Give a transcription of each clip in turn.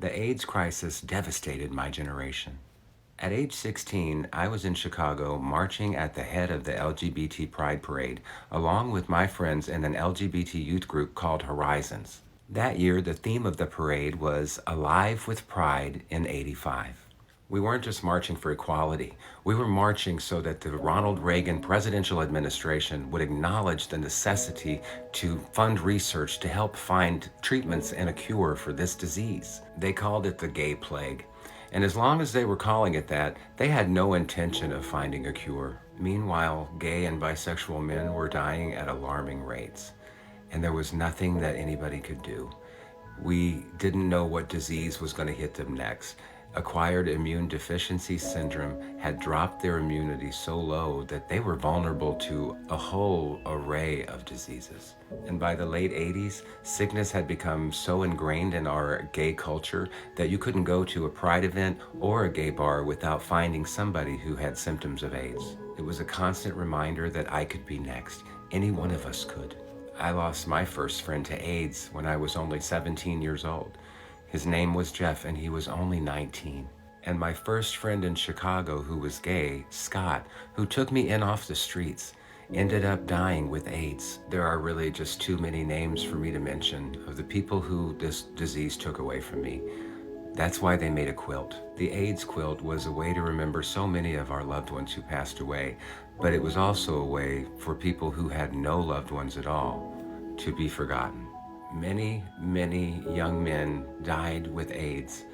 The AIDS crisis devastated my generation. At age 16, I was in Chicago marching at the head of the LGBT Pride Parade, along with my friends in an LGBT youth group called Horizons. That year, the theme of the parade was Alive with Pride in '85. We weren't just marching for equality. We were marching so that the Ronald Reagan presidential administration would acknowledge the necessity to fund research to help find treatments and a cure for this disease. They called it the gay plague. And as long as they were calling it that, they had no intention of finding a cure. Meanwhile, gay and bisexual men were dying at alarming rates, and there was nothing that anybody could do. We didn't know what disease was going to hit them next. Acquired immune deficiency syndrome had dropped their immunity so low that they were vulnerable to a whole array of diseases. And by the late 80s, sickness had become so ingrained in our gay culture that you couldn't go to a pride event or a gay bar without finding somebody who had symptoms of AIDS. It was a constant reminder that I could be next. Any one of us could. I lost my first friend to AIDS when I was only 17 years old. His name was Jeff, and he was only 19. And my first friend in Chicago who was gay, Scott, who took me in off the streets, ended up dying with AIDS. There are really just too many names for me to mention of the people who this disease took away from me. That's why they made a quilt. The AIDS quilt was a way to remember so many of our loved ones who passed away, but it was also a way for people who had no loved ones at all to be forgotten. Many, many young men died with AIDS,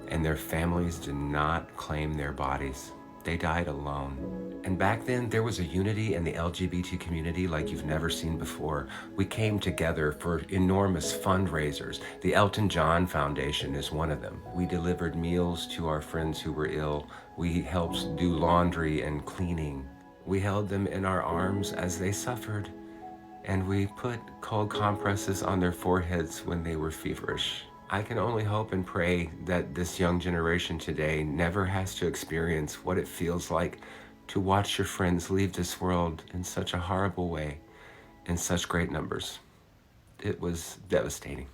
and their families did not claim their bodies. They died alone. And back then, there was a unity in the LGBT community like you've never seen before. We came together for enormous fundraisers. The Elton John Foundation is one of them. We delivered meals to our friends who were ill. We helped do laundry and cleaning. We held them in our arms as they suffered, and we put cold compresses on their foreheads when they were feverish. I can only hope and pray that this young generation today never has to experience what it feels like to watch your friends leave this world in such a horrible way, in such great numbers. It was devastating.